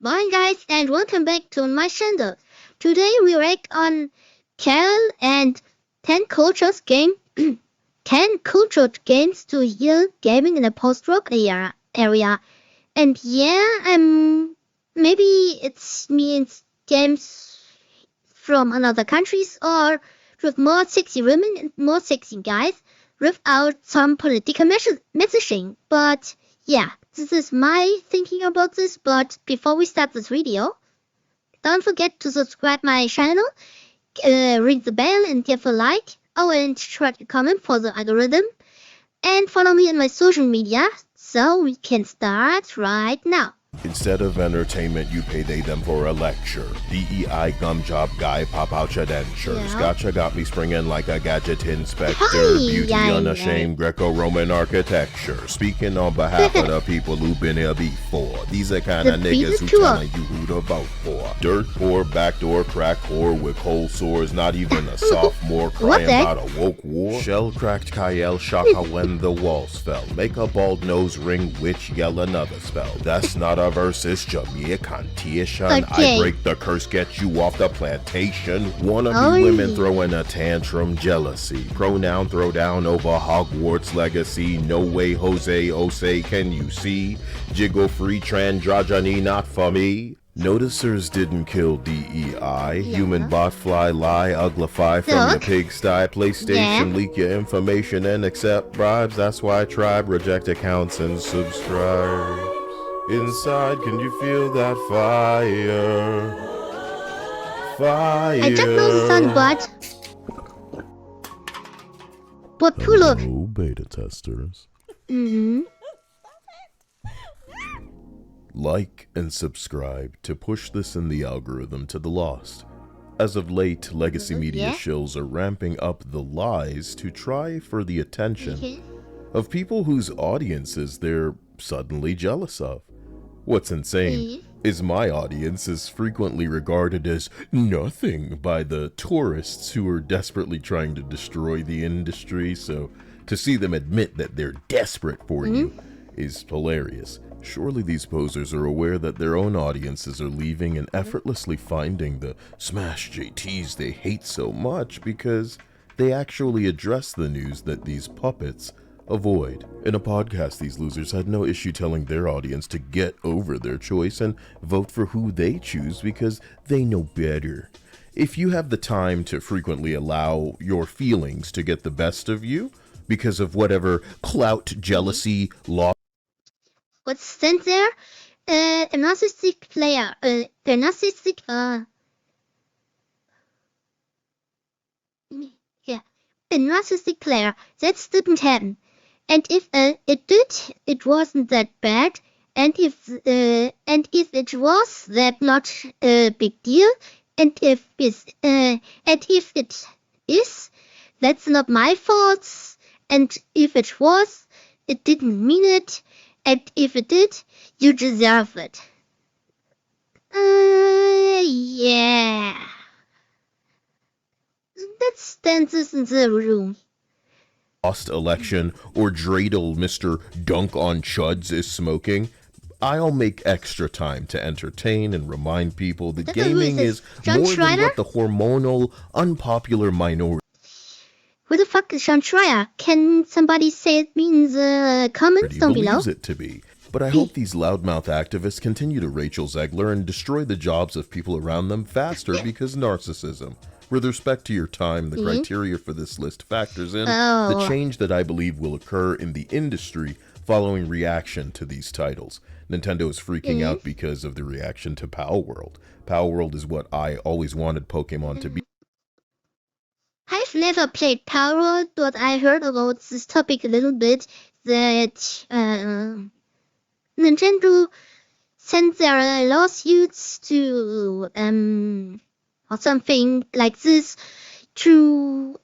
Morning guys and welcome back to my channel. Today we react on Carol and 10 cultures game 10 cultured games to heal gaming in a post-rock area. And yeah, maybe it means games from another countries or with more sexy women and more sexy guys without some political messaging. But yeah, this is my thinking about this, but before we start this video, don't forget to subscribe my channel, ring the bell and give a like, and try to comment for the algorithm, and follow me on my social media, so we can start right now. Instead of entertainment, you pay them for a lecture. DEI gum job guy pop out your dentures. Yeah. Gotcha got me springing like a gadget inspector. Hi, Beauty unashamed Greco-Roman architecture. Speaking on behalf of the people who've been here before. These are kind of niggas who telling you who to vote for. Dirt poor, backdoor crack whore with cold sores. Not even a sophomore crying about a woke war. Shell cracked Kyle Shaka when the walls fell. Make a bald nose ring witch yell another spell. That's not a verse, it's Jamaicantation. Okay. I break the curse, get you off the plantation. Wannabe women throwing a tantrum, jealousy. Pronoun throw down over Hogwarts legacy. No way, Jose Ose, can you see? Jiggle free transandrogyny, not for me. Noticers didn't kill DEI. Human bot fly lie uglify from the pigsty. PlayStation leak your information and accept bribes. That's why tribe reject accounts and subscribe. Inside, can you feel that fire? Fire. I don't know the song, but Pulo. Hello, beta testers. Like and subscribe to push this in the algorithm to the lost. As of late, legacy media shills are ramping up the lies to try for the attention of people whose audiences they're suddenly jealous of. What's insane is my audience is frequently regarded as nothing by the tourists who are desperately trying to destroy the industry, so to see them admit that they're desperate for you is hilarious. Surely these posers are aware that their own audiences are leaving and effortlessly finding the smash JTs they hate so much because they actually address the news that these puppets avoid. In a podcast, these losers had no issue telling their audience to get over their choice and vote for who they choose because they know better. If you have the time to frequently allow your feelings to get the best of you because of whatever clout, jealousy, loss. What's stand there? A narcissistic player. A narcissistic player. That didn't happen. And if it did, it wasn't that bad. And if it was, that not a big deal. And if it is, that's not my fault. And if it was, it didn't mean it. And if it did, you deserve it. Yeah. Let's dance in the room. Lost election or dreidel Mr. Dunk on Chuds is smoking. I'll make extra time to entertain and remind people that gaming is more than what the hormonal, unpopular minority. Who the fuck is Sean Schreier? Can somebody say it means comments down below? It to be. But I hope these loudmouth activists continue to Rachel Zegler and destroy the jobs of people around them faster because narcissism. With respect to your time, the criteria for this list factors in the change that I believe will occur in the industry following reaction to these titles. Nintendo is freaking out because of the reaction to Power World. Power World is what I always wanted Pokemon to be. I've never played Power World, but I heard about this topic a little bit, that Nintendo sent their lawsuits to or something like this to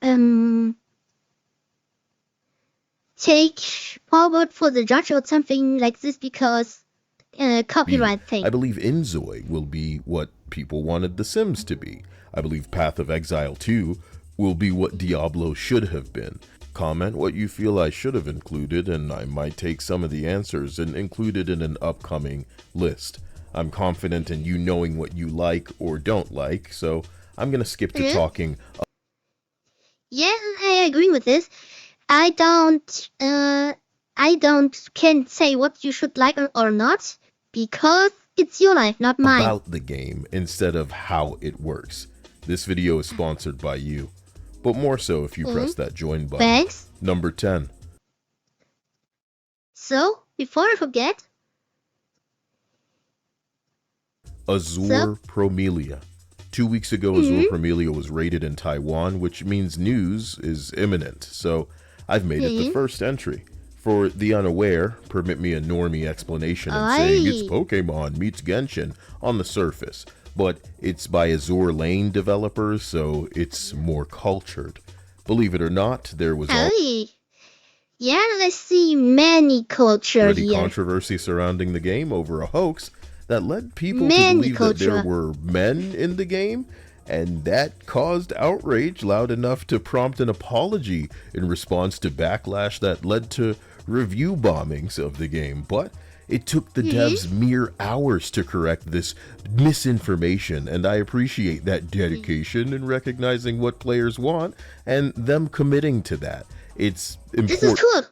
take forward for the judge or something like this because copyright thing. I believe Inzoi will be what people wanted The Sims to be. I believe Path of Exile 2 will be what Diablo should have been. Comment what you feel I should have included, and I might take some of the answers and include it in an upcoming list. I'm confident in you knowing what you like or don't like, so I'm gonna skip to talking. Yeah, I agree with this. I can't say what you should like or not, because it's your life, not mine. About the game instead of how it works. This video is sponsored by you, but more so if you press that join button. Thanks. Number 10. So, before I forget, Azur Promilia. 2 weeks ago, Azur Promilia was raided in Taiwan, which means news is imminent, so I've made it the first entry. For the unaware, permit me a normie explanation in saying it's Pokemon meets Genshin on the surface, but it's by Azur Lane developers, so it's more cultured. Believe it or not, there was yeah, I see many culture here. Controversy surrounding the game over a hoax that led people to believe that there were men in the game, and that caused outrage loud enough to prompt an apology in response to backlash that led to review bombings of the game. But it took the devs mere hours to correct this misinformation, and I appreciate that dedication in recognizing what players want and them committing to that. It's important. This is cool,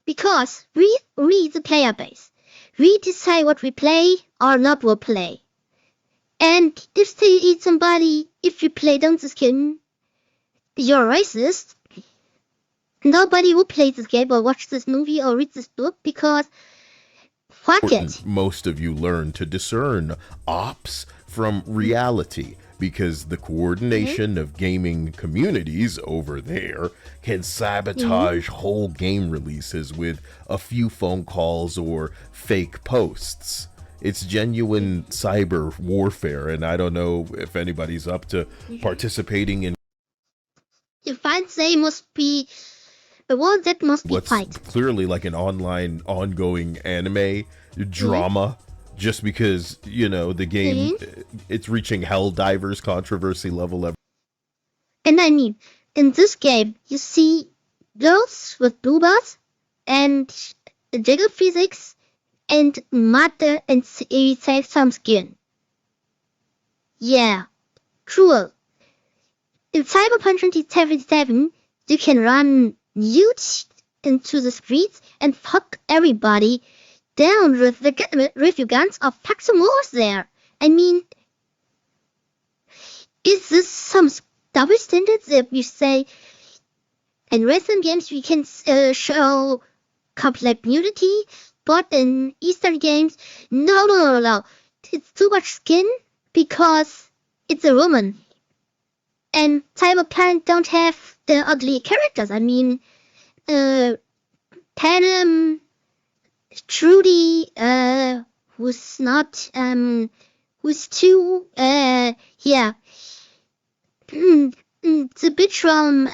because we read the player base. We decide what we play or not will play. And if they eat somebody, if you play down the skin, you're racist. Nobody will play this game or watch this movie or read this book, because fuck it. Most of you learn to discern ops from reality, because the coordination of gaming communities over there can sabotage whole game releases with a few phone calls or fake posts. It's genuine cyber warfare, and I don't know if anybody's up to participating in. If I'd say must be a war that must be what's fight. Clearly like an online ongoing anime drama. Just because, you know, the game, it's reaching Helldivers controversy level. And I mean, in this game, you see girls with boobas and jiggle physics and matter and say some skin. Yeah, cruel. In Cyberpunk 2077, you can run nude into the streets and fuck everybody down with your guns or pack some wars there. I mean, is this some double standards if you say in Western games we can show complete nudity, but in Eastern games, no. It's too much skin because it's a woman. And Cyberpunk don't have the ugly characters. I mean, Panem, Trudy, who's not, who's too, the bitch from,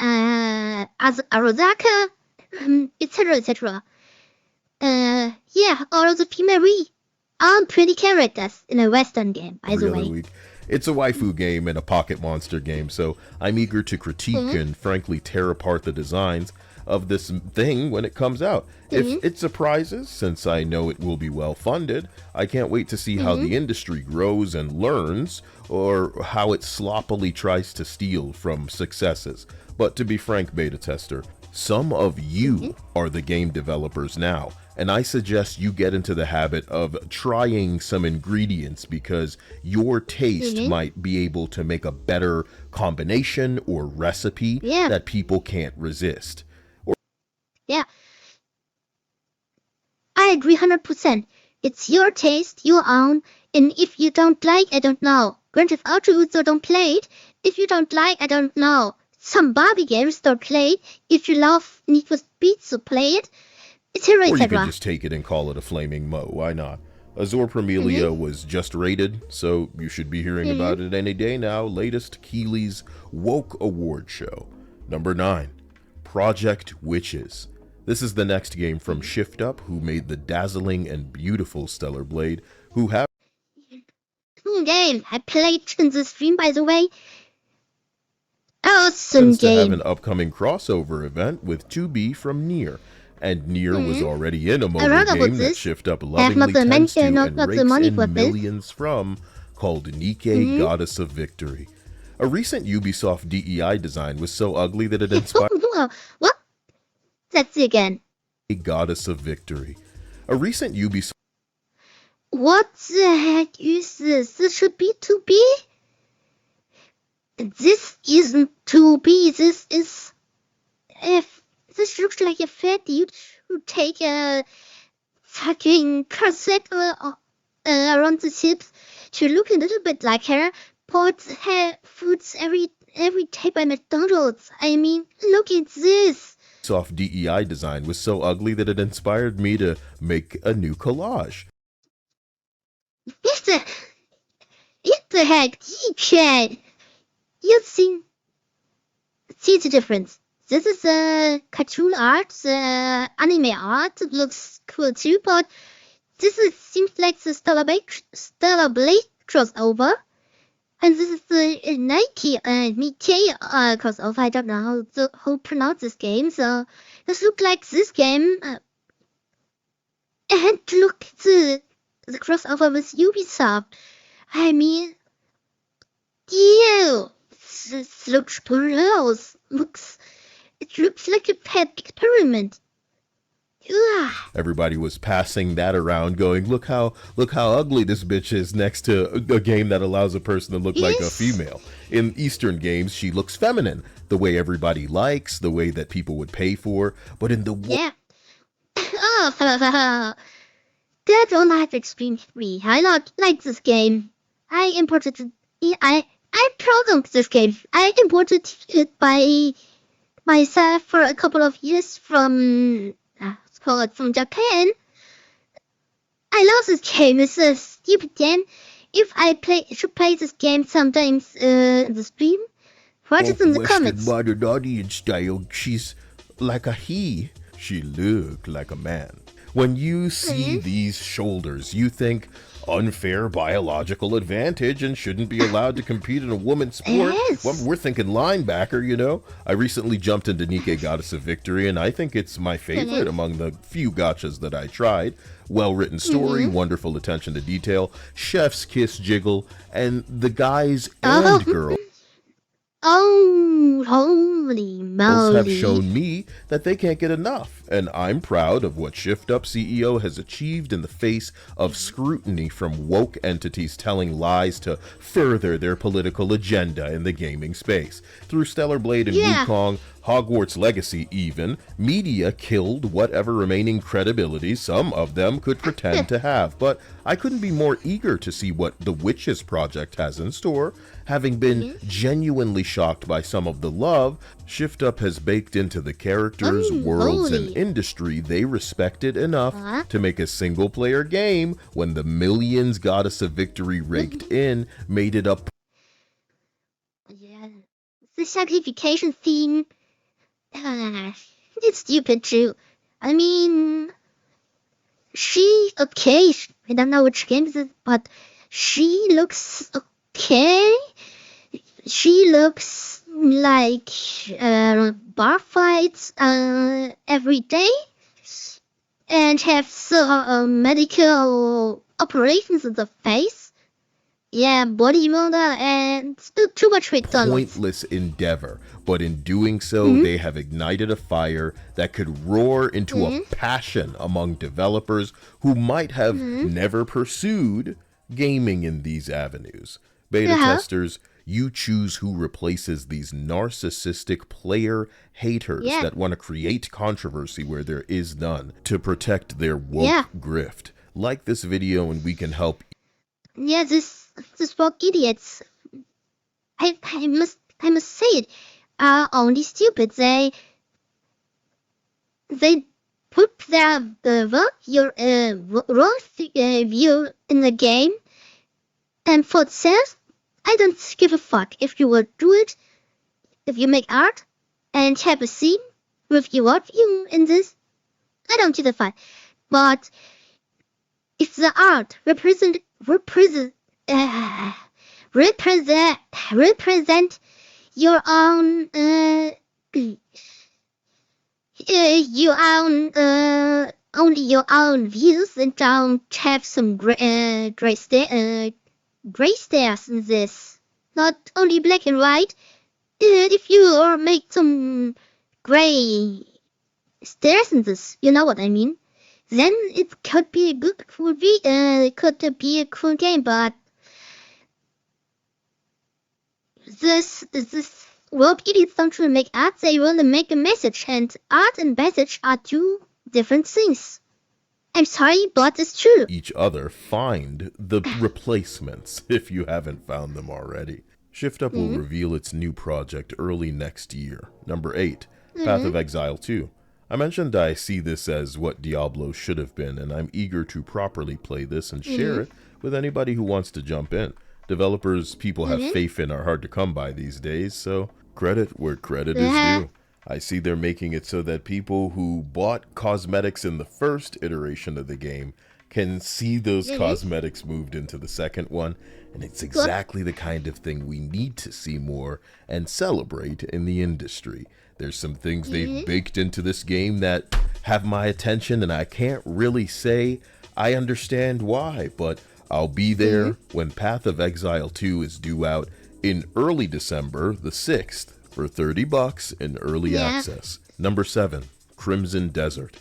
Arozaka, etc. All of the female are pretty characters in a Western game, by the way. It's a waifu game and a pocket monster game, so I'm eager to critique and frankly tear apart the designs of this thing when it comes out. If it surprises, since I know it will be well funded, I can't wait to see how the industry grows and learns, or how it sloppily tries to steal from successes. But to be frank, beta tester, some of you are the game developers now, and I suggest you get into the habit of trying some ingredients, because your taste might be able to make a better combination or recipe that people can't resist. I agree 100%. It's your taste, your own, and if you don't like, I don't know. Grand Theft Auto, so don't play it. If you don't like, I don't know. Some Barbie games, don't play it. If you love Need for Speed, so play it. Etc. Or you can just take it and call it a flaming mo. Why not? Azur Promilia was just rated, so you should be hearing about it any day now. Latest Keeley's Woke Award Show. Number 9, Project Witches. This is the next game from Shift Up, who made the dazzling and beautiful Stellar Blade, who have game. I played in the stream, by the way. Awesome game. To have an upcoming crossover event with 2B from Nier, and Nier was already in a I mobile heard about game that this. Shift Up I have not lovingly the tends to not and the rakes money in for this. millions from, called Nike Goddess of Victory. A recent Ubisoft DEI design was so ugly that it inspired What? Let's see again. a Goddess of Victory. A recent Ubisoft... What the heck is this? This should be 2B? This isn't 2B. This is... This looks like a fat dude who take a fucking cassette around the hips to look a little bit like her. Pots have foods every day by McDonald's. I mean, look at this. Ubisoft DEI design was so ugly that it inspired me to make a new collage. What the heck? DJ! You see the difference. This is cartoon art, anime art. It looks cool too, but seems like the Stellar Blade crossover. And this is the Nike Mickey crossover. I don't know how to pronounce this game. So this looks like this game. And look the crossover with Ubisoft. I mean, ew. This looks gross. It looks like a pet experiment. Ugh. Everybody was passing that around going, look how ugly this bitch is next to a game that allows a person to look like a female. In Eastern games, she looks feminine, the way everybody likes, the way that people would pay for, but in the... Yeah. Oh, that don't have Extreme 3. I not like this game. I imported it. I programmed this game. I imported it by myself for a couple of years from Japan. I love this game. It's a stupid game. If I should play this game sometimes in the stream, write it in the comments. Modern audience style, she's like a he. She look like a man. When you see these shoulders, you think unfair biological advantage and shouldn't be allowed to compete in a woman's sport. Yes. Well, we're thinking linebacker, you know. I recently jumped into Nike Goddess of Victory, and I think it's my favorite among the few gachas that I tried. Well-written story, wonderful attention to detail, chef's kiss jiggle, and the guys and girls Holy moly. have shown me that they can't get enough, and I'm proud of what Shift Up CEO has achieved in the face of scrutiny from woke entities telling lies to further their political agenda in the gaming space. Through Stellar Blade and Wukong, Hogwarts Legacy even, media killed whatever remaining credibility some of them could pretend to have, but I couldn't be more eager to see what the Witches Project has in store. Having been genuinely shocked by some of the love Shift Up has baked into the characters, worlds, and industry they respected enough to make a single-player game when the millions Goddess of Victory raked in made it up. Yeah, the sacrification theme, it's stupid too. I mean, I don't know which game is it, but she looks okay. She looks like bar fights every day and have medical operations in the face. Yeah, bodybuilder and still too much McDonald's. Pointless endeavor, but in doing so, they have ignited a fire that could roar into a passion among developers who might have never pursued gaming in these avenues. Beta testers, you choose who replaces these narcissistic player haters that want to create controversy where there is none to protect their woke grift. Like this video and we can help. Yeah, this woke idiots. I must say it. Are only stupid. They put their view in the game, and for itself, I don't give a fuck if you will do it, if you make art and have a scene with your worldview in this. I don't give a fuck. But if the art represent your own your own, only your own views and don't have some gray stairs in this. Not only black and white. If you make some gray stairs in this, you know what I mean, then it could be a good, could be a cool game, but this world really don't really make art, they really make a message, and art and message are two different things. I'm sorry, but it's true. Each other find the replacements if you haven't found them already. Shift Up will reveal its new project early next year. Number 8, Path of Exile 2. I mentioned I see this as what Diablo should have been, and I'm eager to properly play this and share it with anybody who wants to jump in. Developers people have faith in are hard to come by these days, so credit where credit is due. I see they're making it so that people who bought cosmetics in the first iteration of the game can see those cosmetics moved into the second one, and it's exactly the kind of thing we need to see more and celebrate in the industry. There's some things they've baked into this game that have my attention, and I can't really say I understand why, but I'll be there when Path of Exile 2 is due out in early December the 6th for $30 in early access. Number 7, Crimson Desert.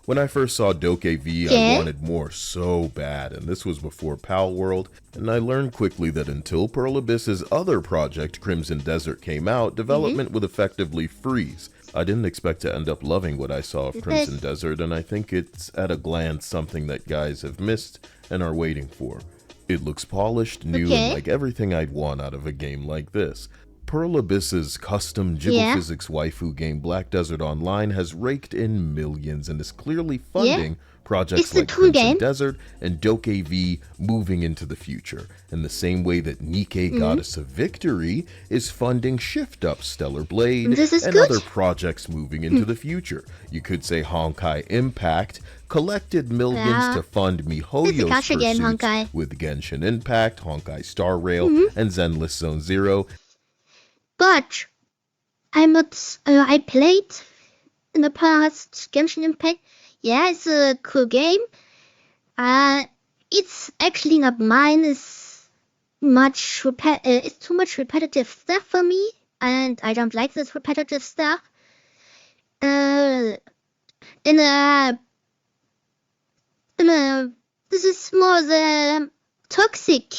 When I first saw DokeV, I wanted more so bad, and this was before Pal World, and I learned quickly that until Pearl Abyss's other project, Crimson Desert, came out, development would effectively freeze. I didn't expect to end up loving what I saw of Crimson Desert, and I think it's at a glance something that guys have missed and are waiting for. It looks polished, new, and like everything I'd want out of a game like this. Pearl Abyss's custom Jiggle Physics waifu game Black Desert Online has raked in millions and is clearly funding projects like Crimson Desert and DokeV moving into the future, in the same way that Nikke Goddess of Victory is funding Shift Up Stellar Blade and other projects moving into the future. You could say Honkai Impact collected millions to fund MiHoYo's pursuits with Genshin Impact, Honkai Star Rail, and Zenless Zone Zero. But I played in the past Genshin Impact. Yeah, it's a cool game. It's actually not mine. It's too much repetitive stuff for me, and I don't like this repetitive stuff. This is more the toxic.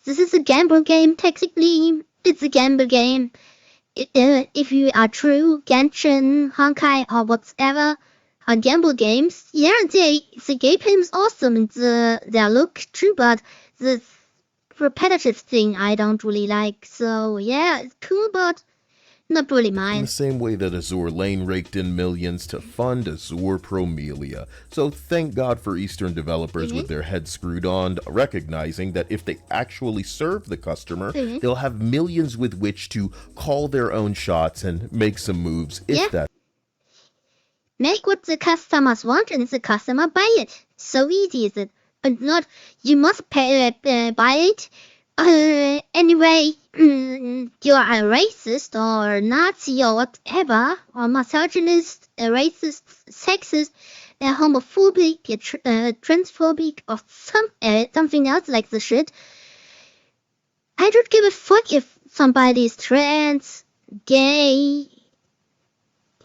This is a gamble game, technically. It's a gamble game. If you are true Genshin, Honkai, or whatever on gamble games, the gameplay is awesome and they look true, but the repetitive thing I don't really like. So yeah, it's cool, but not really mine. In the same way that Azur Lane raked in millions to fund Azur Promilia. So thank God for Eastern developers with their heads screwed on, recognizing that if they actually serve the customer, they'll have millions with which to call their own shots and make some moves, if that. Make what the customers want and the customer buy it. So easy is it. And not, you must buy it. Anyway, you are a racist or Nazi or whatever, or misogynist, a racist, sexist, homophobic, transphobic, or something else like the shit. I don't give a fuck if somebody is trans, gay,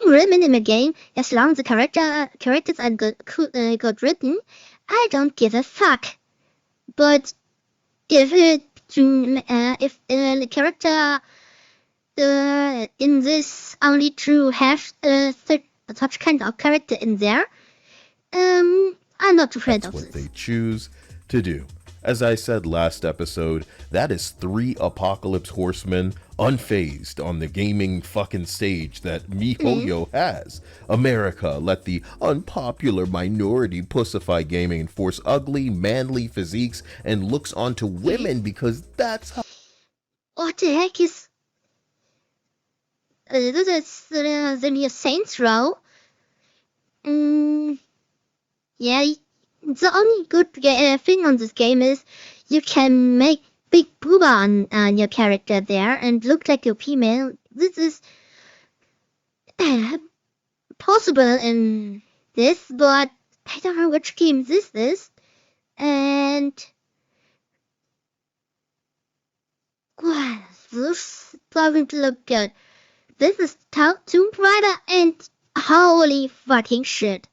women in the game, as long as the characters are good written. I don't give a fuck. But if the character in this only to have such kind of character in there, I'm not afraid of this. That's what they choose to do. As I said last episode, that is 3 apocalypse horsemen unfazed on the gaming fucking stage that MiHoYo has. America, let the unpopular minority pussify gaming and force ugly, manly physiques and looks onto women because that's how... What the heck is... this is the new Saints Row. Yeah, the only good thing on this game is you can make big booba on your character there and look like a female. This is possible in this, but I don't know which game this is. And wow, this doesn't look good. This is Tomb Raider, and holy fucking shit.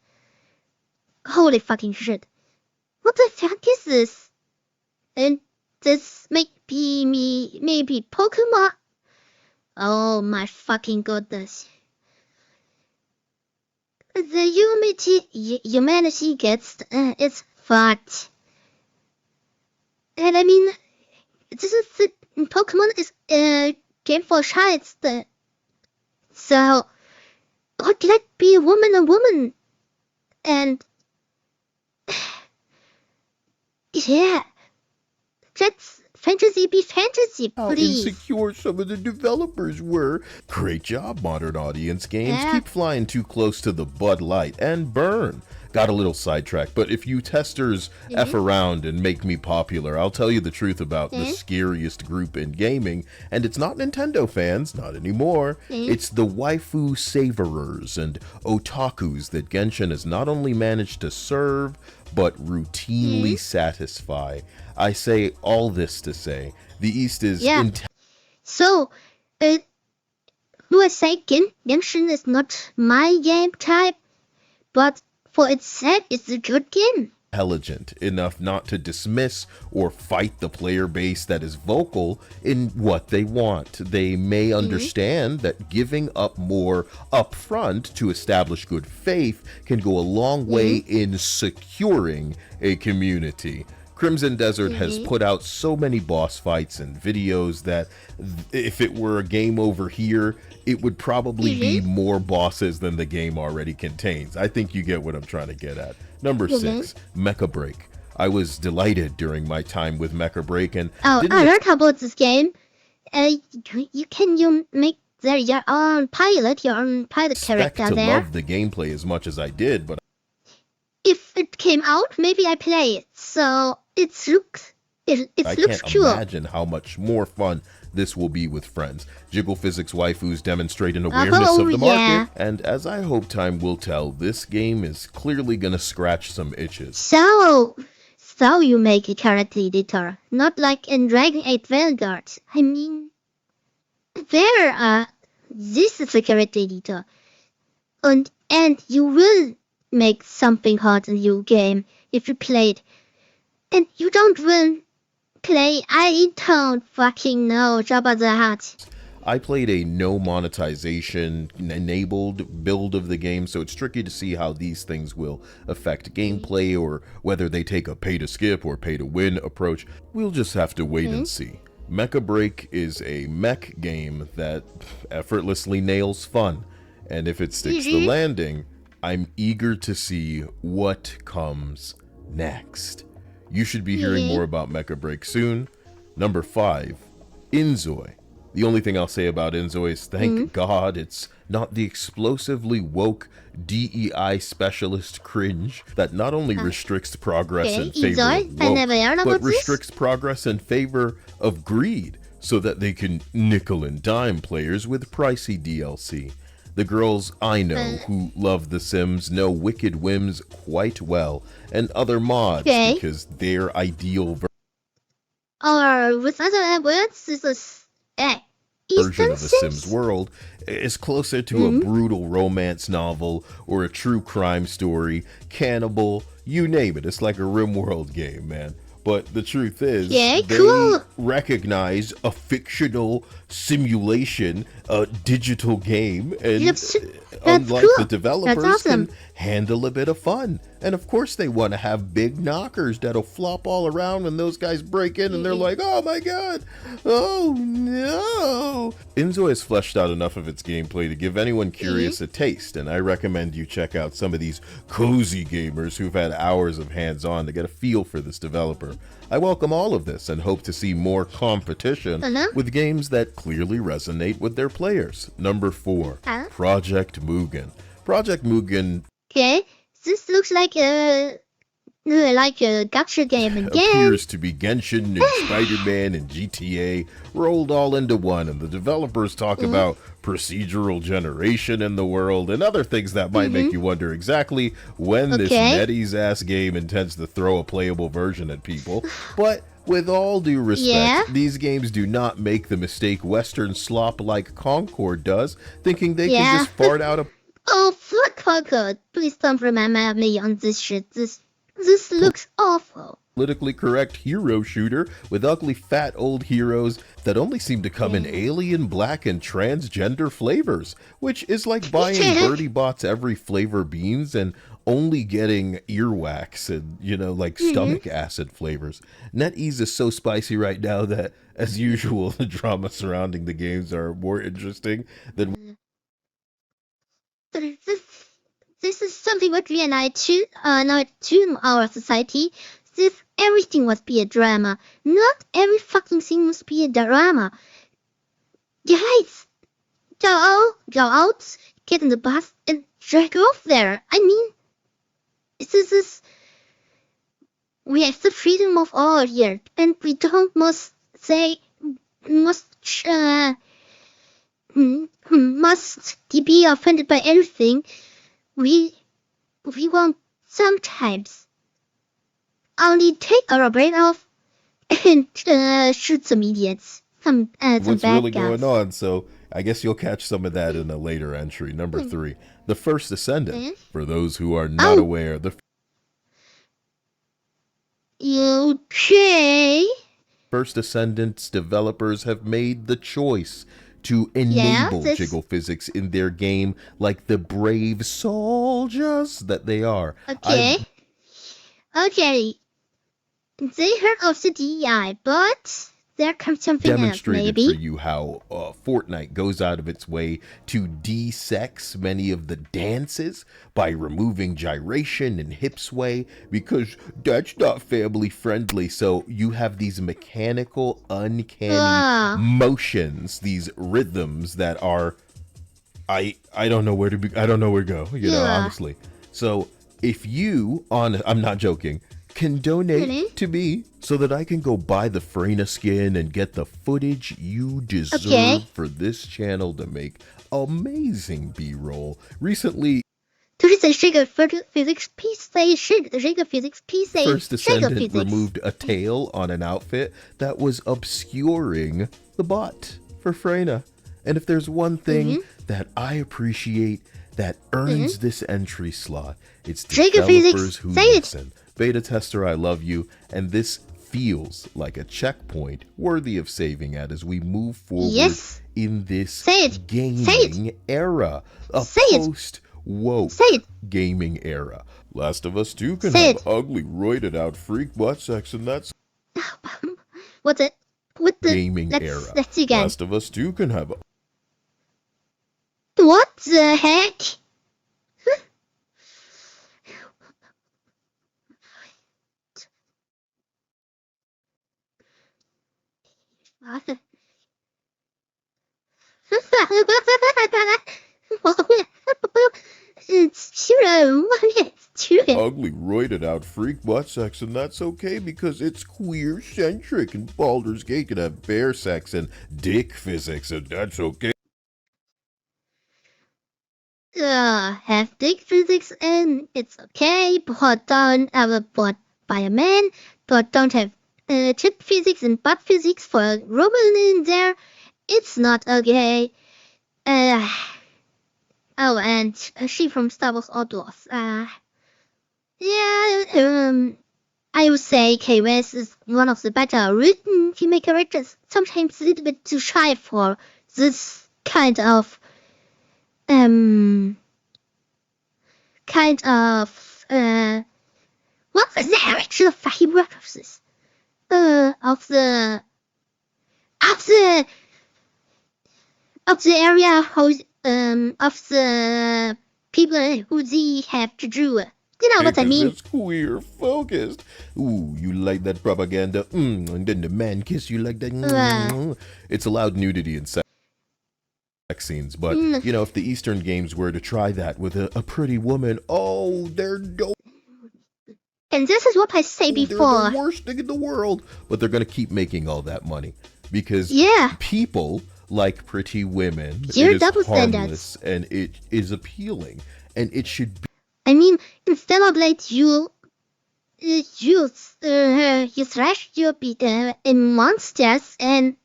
Holy fucking shit. What the fuck is this? And this maybe Pokemon? Oh my fucking goodness. The humanity gets it's fucked. And I mean, this is Pokemon is a game for childs. So, what let be a woman? And yeah, let's fantasy be fantasy, please. How insecure some of the developers were. Great job, modern audience games. Yeah. Keep flying too close to the Bud Light and burn. Got a little sidetracked, but if you testers F around and make me popular, I'll tell you the truth about the scariest group in gaming, and it's not Nintendo fans, not anymore. It's the waifu savorers and otakus that Genshin has not only managed to serve, but routinely satisfy. I say all this to say, the East is So, Genshin is not my game type, but for its sake, it's a good game. Intelligent enough not to dismiss or fight the player base that is vocal in what they want. They may understand that giving up more upfront to establish good faith can go a long way in securing a community. Crimson Desert has put out so many boss fights and videos that if it were a game over here, it would probably be more bosses than the game already contains. I think you get what I'm trying to get at. Number 6, Mecha Break. I was delighted during my time with Mecha Break, and I heard about this game. You make your own pilot character there. Love the gameplay as much as I did, but if it came out, maybe I play it. So it looks I looks can't cool. imagine how much more fun this will be with friends. Jiggle physics waifus demonstrate an awareness of the market, and as I hope time will tell, this game is clearly gonna scratch some itches. So you make a character editor, not like in Dragon 8 Vanguard. I mean, this is a character editor, and you will make something hard in your game if you play it, and you don't win. I don't fucking know Jabba the Hutt. I played a no monetization enabled build of the game, so it's tricky to see how these things will affect gameplay or whether they take a pay to skip or pay to win approach. We'll just have to wait and see. Mecha Break is a mech game that effortlessly nails fun, and if it sticks the landing, I'm eager to see what comes next. You should be hearing more about Mecha Break soon. Number 5, Inzoi. The only thing I'll say about Inzoi is thank God it's not the explosively woke DEI specialist cringe that not only restricts progress in favor of woke, but restricts progress in favor of greed so that they can nickel and dime players with pricey DLC. The girls I know who love The Sims know Wicked Whims quite well, and other mods because their ideal Or with other words, this is version of the Sims world is closer to a brutal romance novel or a true crime story, cannibal, you name it. It's like a RimWorld game, man. But the truth is, they recognize a fictional simulation, a digital game, and unlike the developers, can handle a bit of fun. And of course they want to have big knockers that'll flop all around when those guys break in and they're like, oh my god, oh no. Inzoi has fleshed out enough of its gameplay to give anyone curious a taste, and I recommend you check out some of these cozy gamers who've had hours of hands-on to get a feel for this developer. I welcome all of this and hope to see more competition with games that clearly resonate with their players. Number 4, Project Mugan. Project Mugan. Okay, this looks like a like a gacha game again. Appears to be Genshin and Spider-Man and GTA rolled all into one, and the developers talk about procedural generation in the world and other things that might make you wonder exactly when this NetEase-ass game intends to throw a playable version at people. But with all due respect, these games do not make the mistake Western slop like Concord does, thinking they can just fart out a... Oh, fuck Concord. Please don't remember me on this shit. This looks awful. Politically correct hero shooter with ugly fat old heroes that only seem to come in alien, black, and transgender flavors, which is like buying Birdie Bot's every flavor beans and only getting earwax and, you know, like stomach acid flavors. NetEase is so spicy right now that, as usual, the drama surrounding the games are more interesting than... This is something what we and I not to our society. Everything must be a drama. Not every fucking thing must be a drama. Guys, go out, get in the bus, and drag off there. I mean, we have the freedom of all here, and we don't must be offended by everything. We won't sometimes only take our brain off and shoot some idiots, some what's bad really guys. going on. So I guess you'll catch some of that in a later entry. Number 3, the first Descendant. For those who are not aware, the first Descendant's developers have made the choice to enable jiggle physics in their game like the brave soldiers that they are. Okay. They heard of the DEI, but there comes something else, demonstrated maybe. for you how Fortnite goes out of its way to de-sex many of the dances by removing gyration and hip sway, because that's not family friendly. So you have these mechanical, uncanny motions, these rhythms that are, I don't know where to be, I don't know where to go, you know, honestly. So if you, I'm not joking, can donate to me so that I can go buy the Freyna skin and get the footage you deserve for this channel to make amazing B-roll. Recently, First Descendant removed a tail on an outfit that was obscuring the butt for Freyna. And if there's one thing that I appreciate that earns this entry slot, it's developers who listen. Beta tester, I love you, and this feels like a checkpoint worthy of saving at as we move forward in this gaming era, a post-woke gaming era. Last of Us 2 can have ugly, roided out freak butt sex, and that's what's it? What the gaming era. Let's again. Last of Us 2 can have. What the heck? It's ugly, roided out freak butt sex, and that's okay because it's queer centric, and Baldur's Gate can have bear sex and dick physics, and that's okay. Have dick physics and it's okay, but don't have butt by a man, but don't have tip physics and butt physics for a woman in there. It's not okay. And she from Star Wars Outlaws. I would say K-West is one of the better written female characters. Sometimes a little bit too shy for this kind of what was the direction of fibrosis? Of the area how of the people who they have to do. You know what I mean? It's queer focused. Ooh, you like that propaganda? And then the man kiss you like that. It's allowed nudity and sex scenes, but you know, if the Eastern games were to try that with a pretty woman, oh, they're dope. And this is what I said before. They're the worst thing in the world. But they're going to keep making all that money. Because people like pretty women. You're it is double harmless standards. and it is appealing. And it should be. I mean, instead of like you slash your in monsters and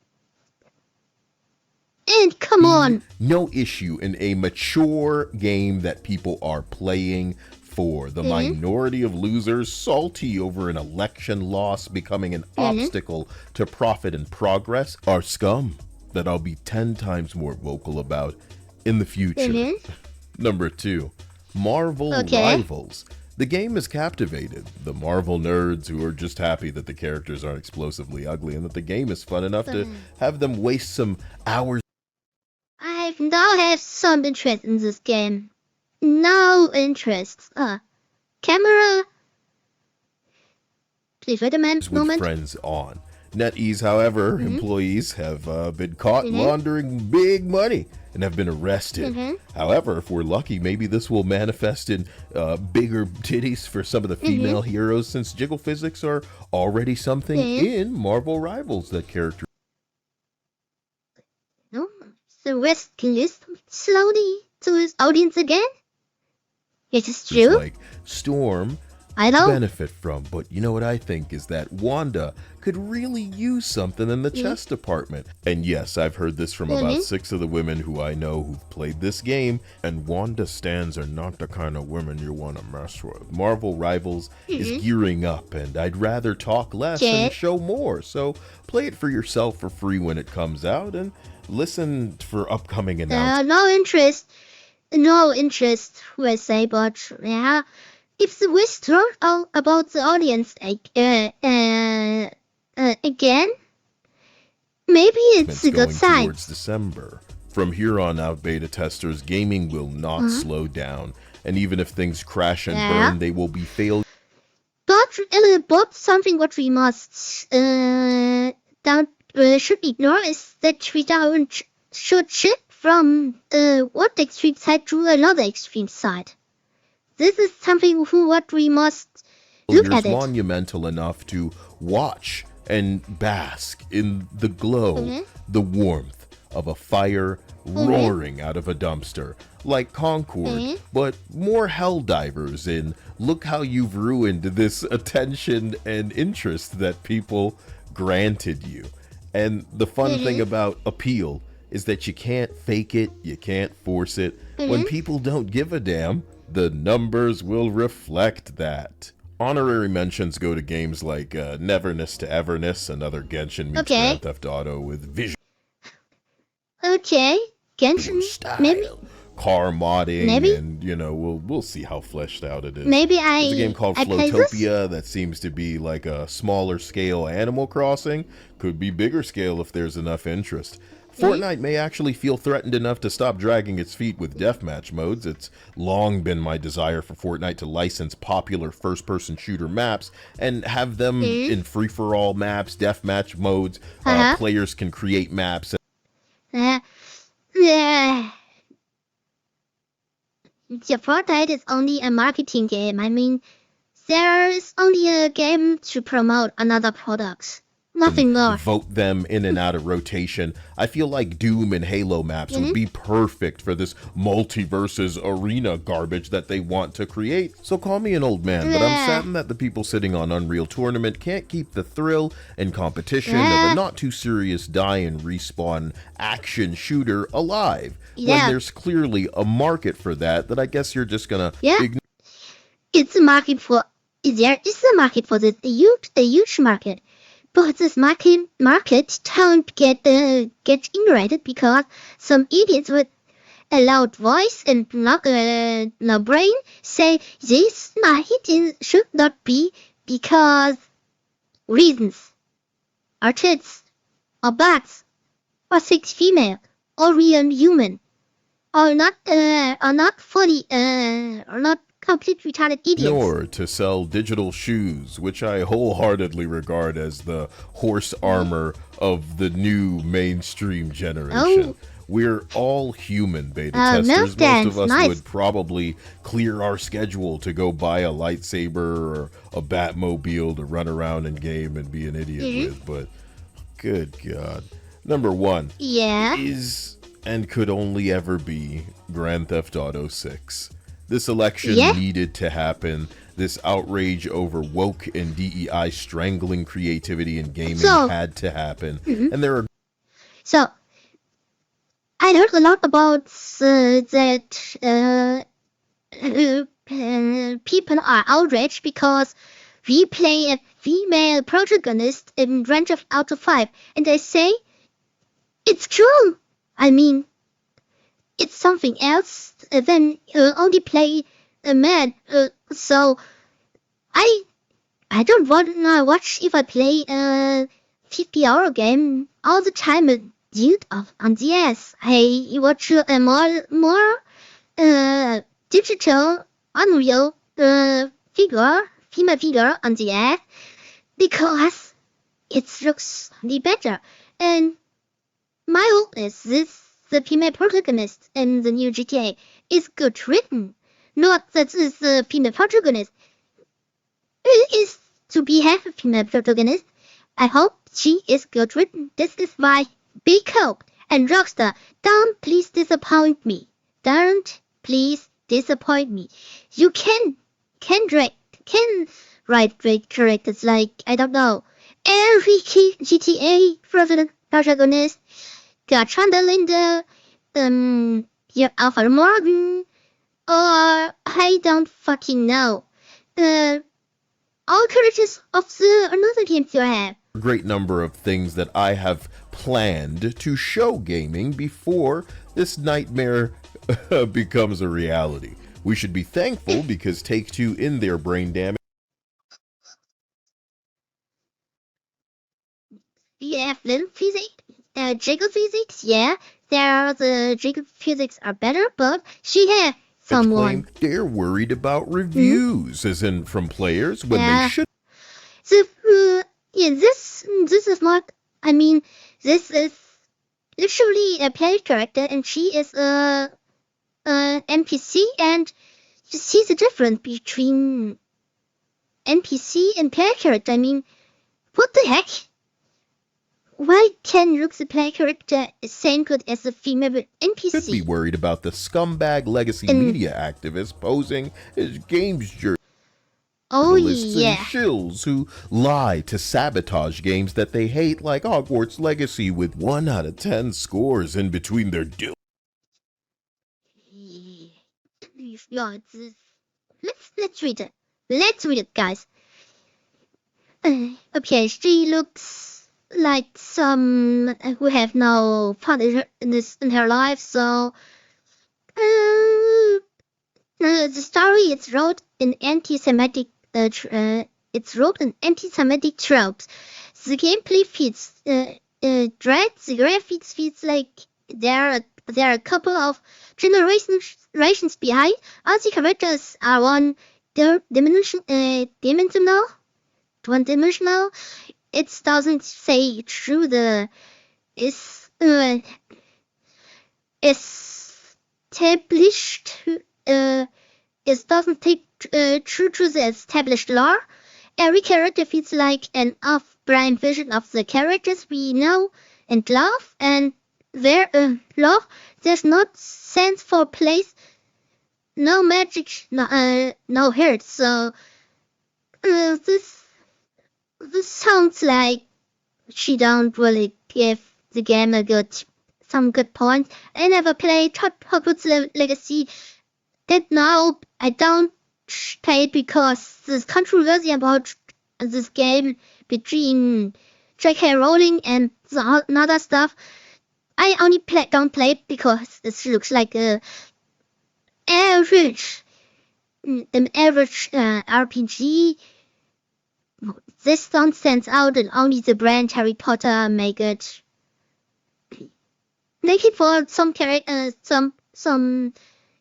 come on. No issue in a mature game that people are playing for. The minority of losers salty over an election loss becoming an obstacle to profit and progress are scum that I'll be 10 times more vocal about in the future. Number 2, Marvel Rivals. The game is captivated the Marvel nerds who are just happy that the characters aren't explosively ugly and that the game is fun enough to have them waste some hours. I now have some interest in this game. No interest. Camera. Please wait a moment. With friends on. NetEase, however, employees have been caught laundering big money and have been arrested. However, if we're lucky, maybe this will manifest in bigger titties for some of the female heroes, since jiggle physics are already something in Marvel Rivals that character. No, the West can listen slowly to his audience again. It is true. Like Storm I know. benefit from, but you know what I think is that Wanda could really use something in the chess department. And yes, I've heard this from about 6 of the women who I know who've played this game, and Wanda stands are not the kind of women you want to mess with. Marvel Rivals is gearing up, and I'd rather talk less and show more, so play it for yourself for free when it comes out, and listen for upcoming announcements. No interest, I say, but yeah. If the West wrote all about the audience again, maybe it's a good sign. Towards December. From here on out, beta testers, gaming will not slow down, and even if things crash and burn, they will be failed. But something what we must should ignore is that we should shift from one extreme side to another extreme side. This is something what we must look at. It's monumental enough to watch and bask in the glow, the warmth of a fire roaring out of a dumpster, like Concord, but more Helldivers in look how you've ruined this attention and interest that people granted you. And the fun thing about appeal is that you can't fake it, you can't force it. When people don't give a damn, the numbers will reflect that. Honorary mentions go to games like Neverness to Everness, another Genshin meets Grand Theft Auto with vision. Genshin, style, maybe. Car modding, and you know, we'll see how fleshed out it is. Maybe There's a game called Flowtopia that seems to be like a smaller scale Animal Crossing. Could be bigger scale if there's enough interest. Fortnite may actually feel threatened enough to stop dragging its feet with deathmatch modes. It's long been my desire for Fortnite to license popular first-person shooter maps and have them in free-for-all maps, deathmatch modes. Players can create maps. Fortnite is only a marketing game. I mean, there is only a game to promote another product. Nothing more. Vote them in and out of rotation. I feel like Doom and Halo maps would be perfect for this multiverses arena garbage that they want to create. So call me an old man, but I'm saddened that the people sitting on Unreal Tournament can't keep the thrill and competition of a not too serious die and respawn action shooter alive. When there's clearly a market for that I guess you're just gonna ignore. It's a market for there is a market for this, a huge market. But this market don't get ignorated because some idiots with a loud voice and no brain say this market should not be because reasons, or tits, or butts, or sex female, or real human, or not fully or not complete retarded idiots. Nor to sell digital shoes, which I wholeheartedly regard as the horse armor of the new mainstream generation. We're all human beta testers. Most of us would probably clear our schedule to go buy a lightsaber or a Batmobile to run around and game and be an idiot with, but good God. Number 1 is and could only ever be Grand Theft Auto 6. This election needed to happen. This outrage over woke and DEI strangling creativity in gaming had to happen. And there are... So, I heard a lot about that people are outraged because we play a female protagonist in Grand Theft Auto 5. And they say, it's true. I mean, it's something else than only play a man. So I don't want to watch if I play a 50-hour game all the time. Dude on the ass. I watch a more digital unreal female figure on the ass because it looks better. And my hope is the female protagonist in the new GTA is good written. Not that the female protagonist is to be have a female protagonist. I hope she is good written. This is my big hope. And Rockstar, don't please disappoint me. Don't please disappoint me. You can write great characters like, I don't know, every GTA protagonist got Chandelier, your Alpha Morgan, or I don't fucking know. All characters of the another games you have. A great number of things that I have planned to show gaming before this nightmare becomes a reality. We should be thankful because Take-Two in their brain damage. We have little physics, jiggle physics, yeah. The jiggle physics are better, but she has someone. They're worried about reviews, as in from players, when they should. So, this is not, I mean, this is literally a player character, and she is a NPC, and you see the difference between NPC and player character. I mean, what the heck? Why can look the player character same good as a female NPC? Should be worried about the scumbag legacy media activists posing as games journalists. Oh yeah, and shills who lie to sabotage games that they hate, like Hogwarts Legacy, with 1 out of 10 scores in between their do. Let's read it. Let's read it, guys. Okay, she looks like some who have no fun in her life. So, the story is wrote in anti-Semitic. It's wrote in anti-Semitic tropes. The gameplay fits. The graphics fits like there are a couple of generations behind. All the characters are one-dimensional. It doesn't say true. Established. It doesn't take true to the established lore. Every character feels like an off-brand version of the characters we know and love, and there's no sense for place, no magic, no hurt. So this sounds like she don't really give the game some good points. I never played Hogwarts Legacy. That now I don't play it because there's controversy about this game between J.K. Rowling and other stuff. I only don't play it because it looks like an average RPG. This don't stand out, and only the brand Harry Potter make it. Make it for some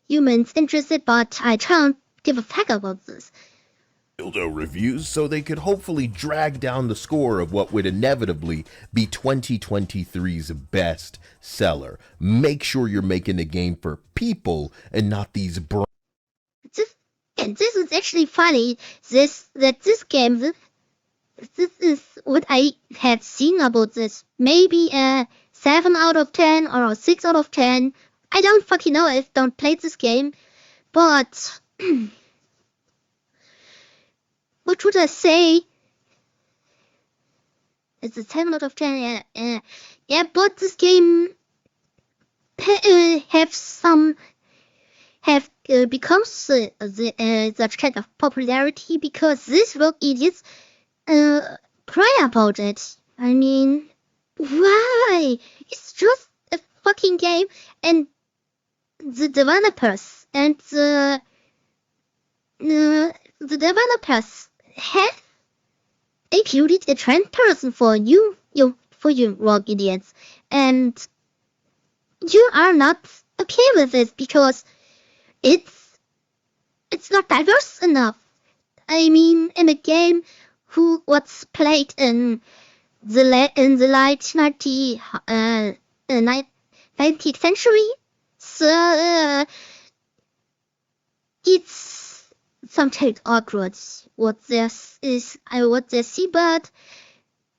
humans interested, but I don't give a fuck about this. dildo reviews so they could hopefully drag down the score of what would inevitably be 2023's best seller. Make sure you're making a game for people and not these And this is actually funny. This game, this is what I had seen about this. Maybe a 7 out of 10 or a 6 out of 10. I don't fucking know. I don't play this game, but what should I say? It's a 7 out of 10. Yeah. But this game have become such kind of popularity because these rogue idiots cry about it. I mean, why? It's just a fucking game, and the developers have included a trend person for you rogue idiots, and you are not okay with this because it's not diverse enough. I mean, in a game who was played in the late 19th century, so it's sometimes awkward what they see, but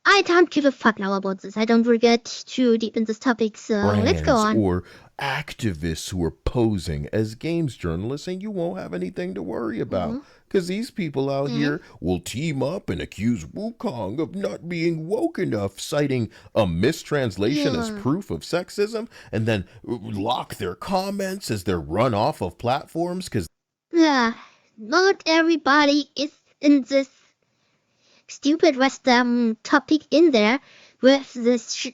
I don't give a fuck now about this. I don't want to get too deep in this topic, so let's go on. Or activists who are posing as games journalists, and you won't have anything to worry about. Because these people out here will team up and accuse Wukong of not being woke enough, citing a mistranslation as proof of sexism, and then lock their comments as they're run off of platforms. Because not everybody is in this stupid Western topic in there with this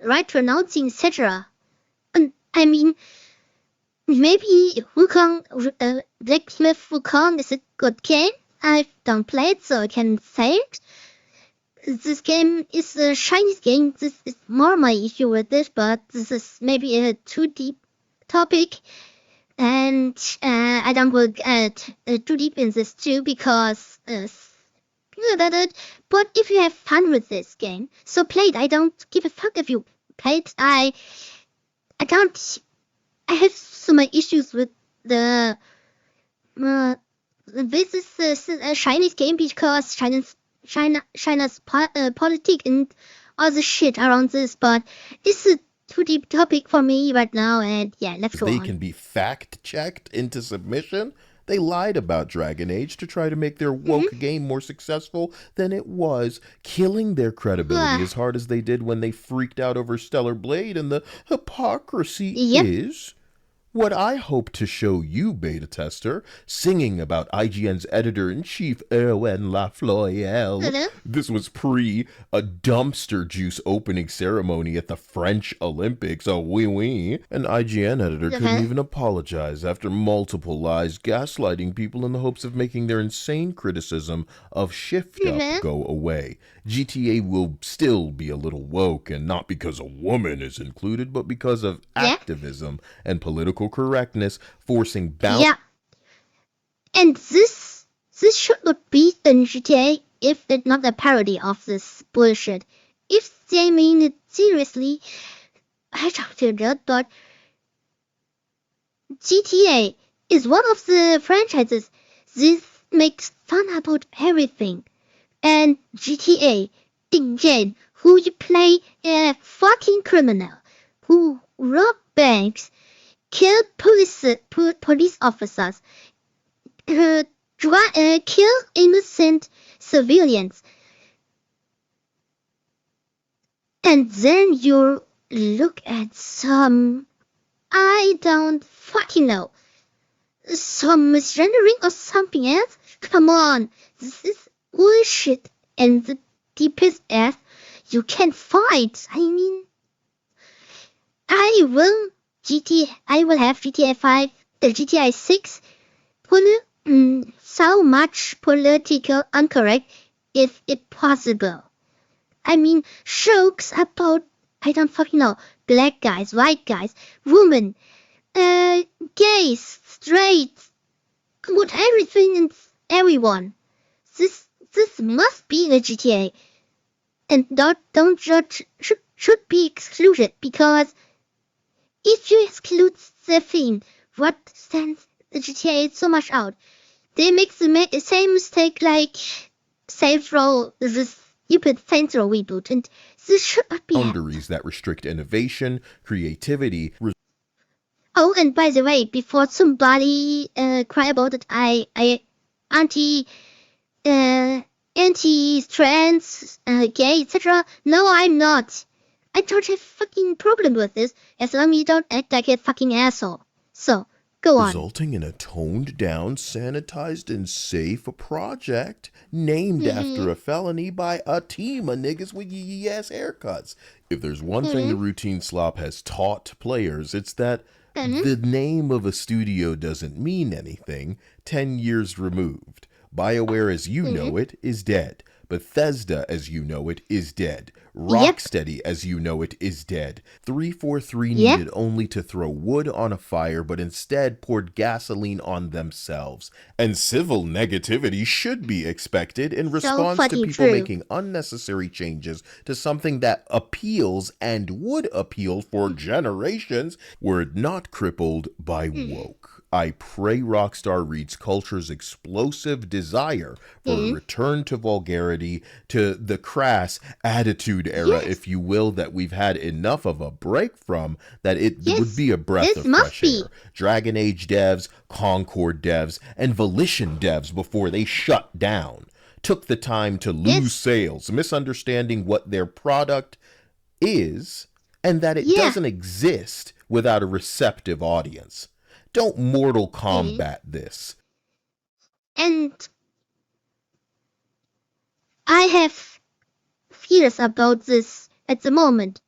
right pronouncing, etc. And I mean, maybe Black Cliff Wukong is a good game. I don't play it, so I can say it. This game is a Chinese game. This is more my issue with this, but this is maybe a too deep topic. And I don't want to get too deep in this too, because but if you have fun with this game, so play it. I don't give a fuck if you play it. I have so many issues with this is a Chinese game because China's politics and all the shit around this, but this is too deep topic for me right now, and yeah, let's go on. They can be fact-checked into submission. They lied about Dragon Age to try to make their woke game more successful than it was, killing their credibility as hard as they did when they freaked out over Stellar Blade, and the hypocrisy is what I hope to show you, beta tester, singing about IGN's editor-in-chief, Erwan Lafloyel. This was pre a dumpster juice opening ceremony at the French Olympics. Oh, oui, oui. An IGN editor couldn't even apologize after multiple lies, gaslighting people in the hopes of making their insane criticism of Shift Up go away. GTA will still be a little woke, and not because a woman is included, but because of activism and political correctness, forcing balance. Yeah, and this should not be in GTA if it's not a parody of this bullshit. If they mean it seriously, I don't know, but GTA is one of the franchises this makes fun about everything. And GTA, in game, who you play a fucking criminal, who rob banks, kill police officers, kill innocent civilians, and then you look at some, I don't fucking know, some misrendering or something else. Come on, this is bullshit and the deepest ass you can find. I mean, I will have GTA 5, GTA 6, so much political incorrect if it possible. I mean, jokes about, I don't fucking know, black guys, white guys, women, gays, straight, Put everything and everyone. This must be the GTA. And don't judge should be excluded, because if you exclude the theme, what stands the GTA so much out? They make the same mistake like Saints Row, the stupid Saints Row reboot, and this should not be. Boundaries that restrict innovation, creativity. Oh, and by the way, before somebody cry about it, I anti-trans, gay, etc. No, I'm not. I don't have fucking problem with this, as long as you don't act like a fucking asshole. So, go on. Resulting in a toned-down, sanitized, and safe project named after a felony by a team of niggas with yee-ass haircuts. If there's one thing the routine slop has taught players, it's that the name of a studio doesn't mean anything 10 years removed. BioWare as you know it is dead. Bethesda as you know it is dead. Rocksteady as you know it is dead. 343 needed only to throw wood on a fire, but instead poured gasoline on themselves. And civil negativity should be expected in response to people making unnecessary changes to something that appeals and would appeal for generations were it not crippled by woke. I pray Rockstar reads culture's explosive desire for a return to vulgarity, to the crass attitude era, if you will, that we've had enough of a break from, that it would be a breath of fresh air. Dragon Age devs, Concord devs, and Volition devs, before they shut down, took the time to lose sales, misunderstanding what their product is, and that it doesn't exist without a receptive audience. Don't Mortal Kombat this. And I have fears about this at the moment.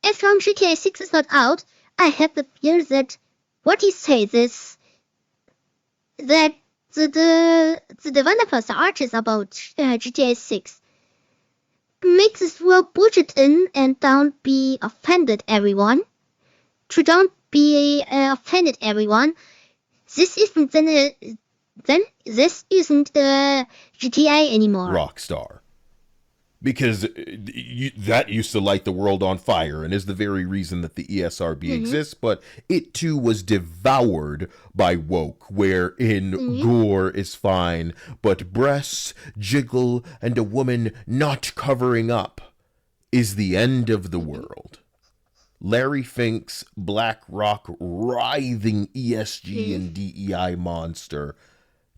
As long as GTA 6 is not out, I have the fear that what you say this, that the developers, the artists about GTA 6 make this world bullshit in, and don't be offended, everyone. Don't be offended, everyone. This isn't this isn't GTA anymore. Rockstar. Because that used to light the world on fire and is the very reason that the ESRB exists, but it too was devoured by woke, wherein gore is fine, but breasts, jiggle, and a woman not covering up is the end of the world. Larry Fink's BlackRock writhing ESG and DEI monster.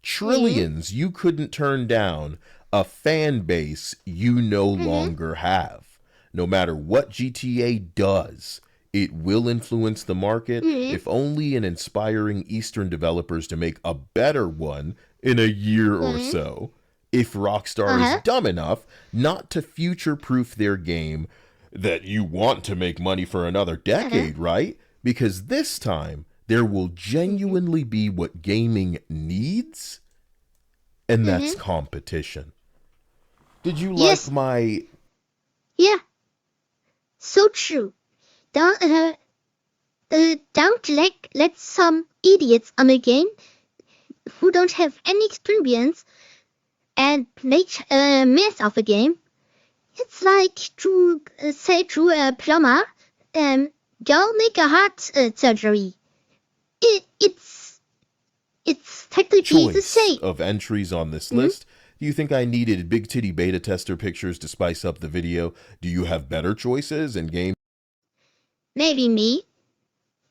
Trillions you couldn't turn down. A fan base you no longer have. No matter what GTA does, it will influence the market, if only in inspiring Eastern developers to make a better one in a year or so. If Rockstar is dumb enough not to future-proof their game, that you want to make money for another decade, right? Because this time, there will genuinely be what gaming needs, and that's competition. Did you like my... Yeah. So true. Don't let some idiots on a game who don't have any experience and make a mess of a game. It's like to say to a plumber, go make a heart surgery. It's technically the same. Of entries on this list. Do you think I needed big titty beta tester pictures to spice up the video? Do you have better choices in game? Maybe me.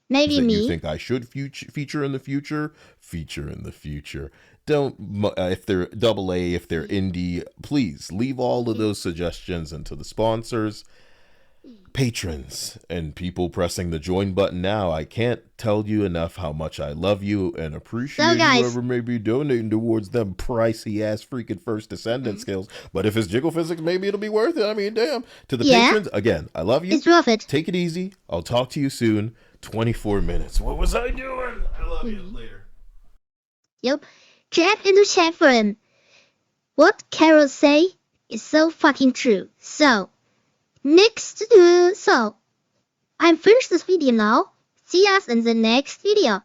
Maybe me. You think I should feature in the future? Feature in the future. Don't, if they're AA, if they're indie, please leave all of those suggestions into the sponsors, patrons, and people pressing the join button now. I can't tell you enough how much I love you and appreciate whoever may be donating towards them pricey ass freaking first Descendant skills. But if it's jiggle physics, maybe it'll be worth it. I mean, damn. To the patrons, again, I love you. It's worth it. Take it easy. I'll talk to you soon. 24 minutes. What was I doing? I love you. Later. Yep. Jab into chat for him. What Carol say is so fucking true. So, I'm finished this video now. See us in the next video.